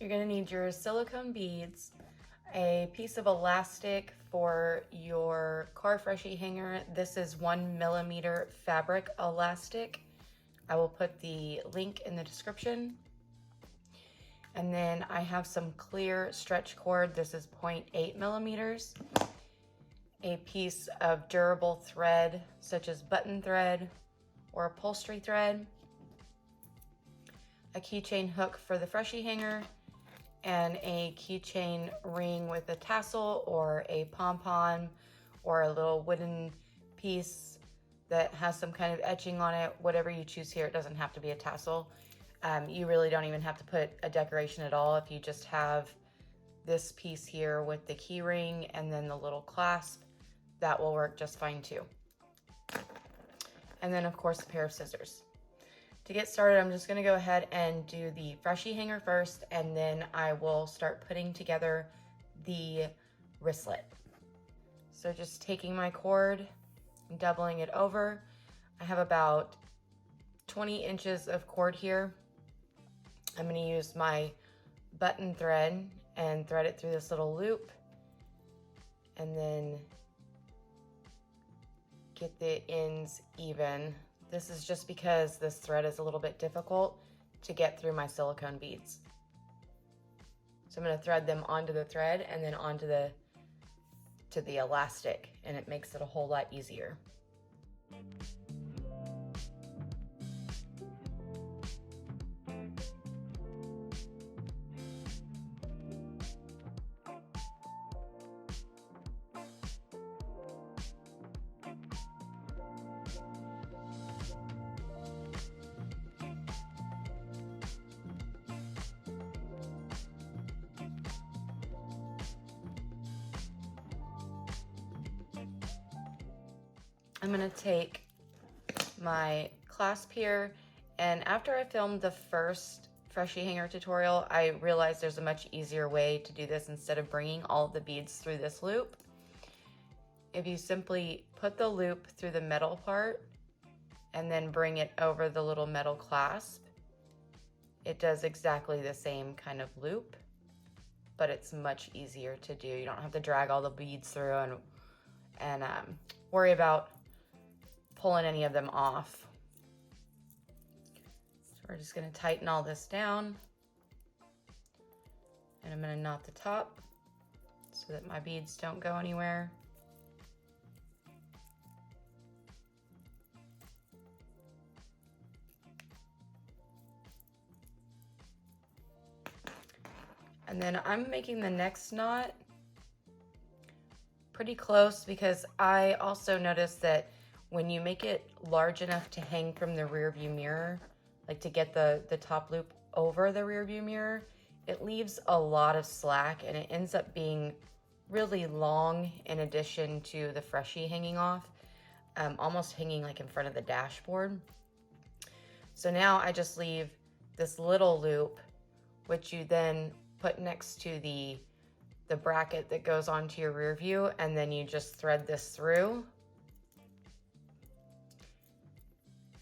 You're going to need your silicone beads, a piece of elastic for your car Freshie hanger. This is 1mm fabric elastic. I will put the link in the description. And then I have some clear stretch cord. This is 0.8mm. A piece of durable thread, such as button thread or upholstery thread. A keychain hook for the Freshie hanger, and a keychain ring with a tassel or a pom-pom or a little wooden piece that has some kind of etching on it. Whatever you choose here, it doesn't have to be a tassel. You really don't even have to put a decoration at all. If you just have this piece here with the key ring and then the little clasp, that will work just fine too. And then of course a pair of scissors. To get started, I'm just gonna go ahead and do the Freshie hanger first, and then I will start putting together the wristlet. So just taking my cord and doubling it over. I have about 20 inches of cord here. I'm gonna use my button thread and thread it through this little loop, and then get the ends even. This is just because this thread is a little bit difficult to get through my silicone beads. So I'm going to thread them onto the thread and then onto the elastic, and it makes it a whole lot easier. I'm gonna take my clasp here, and after I filmed the first Freshie hanger tutorial, I realized there's a much easier way to do this instead of bringing all of the beads through this loop. If you simply put the loop through the metal part and then bring it over the little metal clasp, it does exactly the same kind of loop, but it's much easier to do. You don't have to drag all the beads through and worry about pulling any of them off. So we're just going to tighten all this down, and I'm going to knot the top so that my beads don't go anywhere. And then I'm making the next knot pretty close, because I also noticed that when you make it large enough to hang from the rear view mirror, like to get the top loop over the rear view mirror, it leaves a lot of slack and it ends up being really long in addition to the Freshie hanging off, almost hanging like in front of the dashboard. So now I just leave this little loop, which you then put next to the bracket that goes onto your rear view, and then you just thread this through.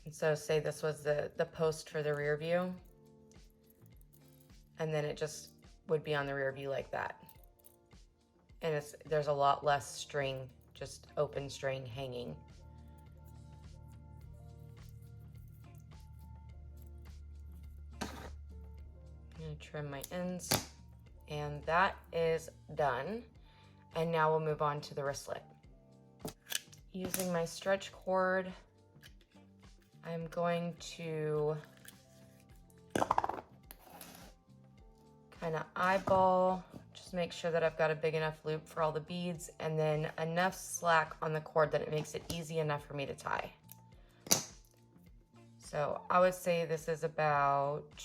And so say this was the post for the rear view, and then it just would be on the rear view like that. And there's a lot less string, just open string hanging. I'm gonna trim my ends, and that is done. And now we'll move on to the wristlet. Using my stretch cord, I'm going to kind of eyeball, just make sure that I've got a big enough loop for all the beads, and then enough slack on the cord that it makes it easy enough for me to tie. So I would say this is about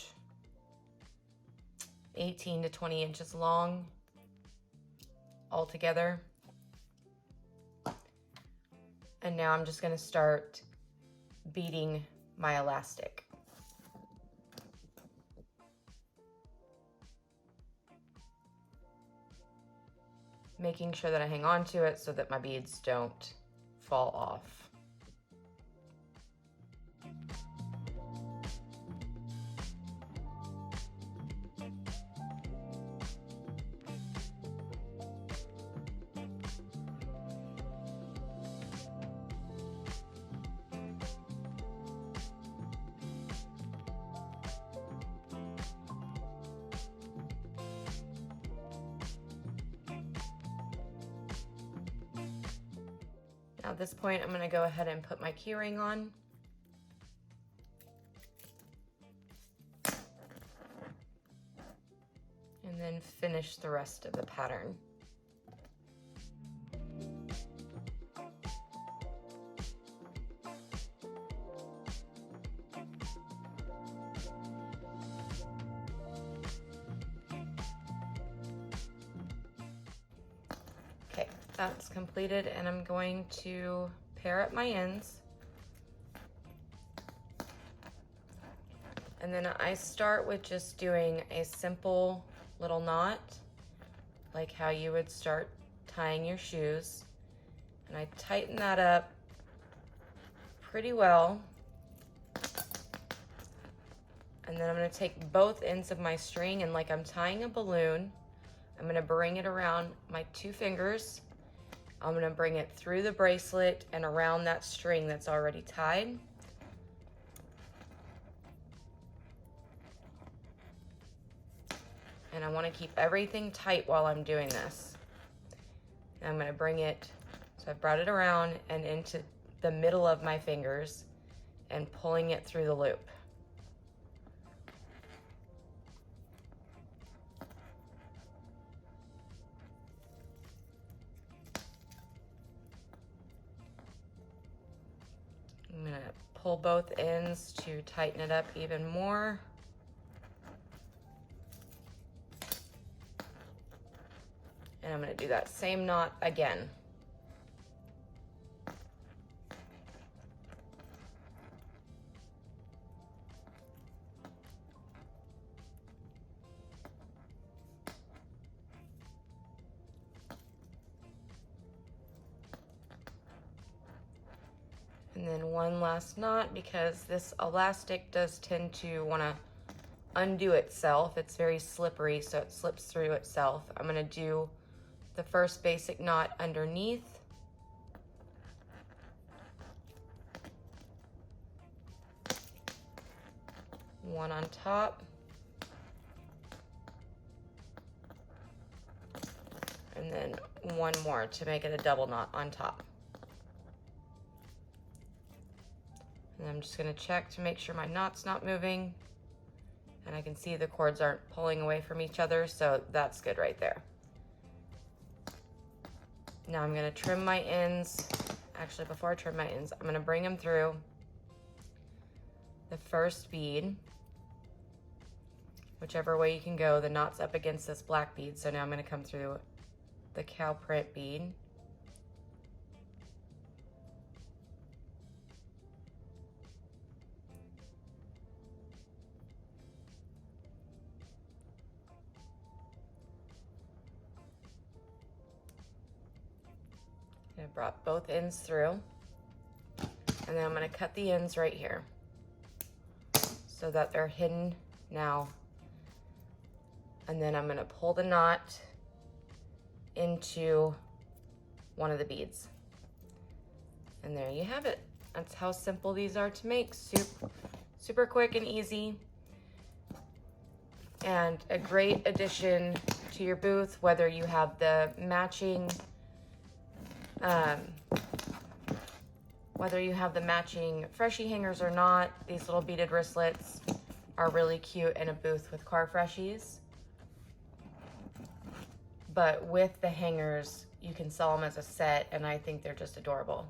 18 to 20 inches long altogether. And now I'm just going to start beading my elastic. Making sure that I hang on to it so that my beads don't fall off. Now at this point, I'm gonna go ahead and put my key ring on. And then finish the rest of the pattern. Okay, that's completed, and I'm going to pair up my ends. And then I start with just doing a simple little knot, like how you would start tying your shoes. And I tighten that up pretty well. And then I'm gonna take both ends of my string, and like I'm tying a balloon, I'm gonna bring it around my 2 fingers. I'm gonna bring it through the bracelet and around that string that's already tied. And I want to keep everything tight while I'm doing this. And I'm going to bring it, so I've brought it around and into the middle of my fingers and pulling it through the loop. I'm going to pull both ends to tighten it up even more. And I'm going to do that same knot again. And then one last knot, because this elastic does tend to want to undo itself. It's very slippery, so it slips through itself. I'm going to do the first basic knot underneath. One on top. And then one more to make it a double knot on top. And I'm just going to check to make sure my knot's not moving. And I can see the cords aren't pulling away from each other, so that's good right there. Now I'm going to trim my ends. Actually, before I trim my ends, I'm going to bring them through the first bead. Whichever way you can go, the knot's up against this black bead, so now I'm going to come through the cow print bead. I brought both ends through, and then I'm going to cut the ends right here so that they're hidden now. And then I'm going to pull the knot into one of the beads. And there you have it. That's how simple these are to make. Super quick and easy. And a great addition to your booth, whether you have the matching Freshie hangers or not. These little beaded wristlets are really cute in a booth with car Freshies. But with the hangers, you can sell them as a set, and I think they're just adorable.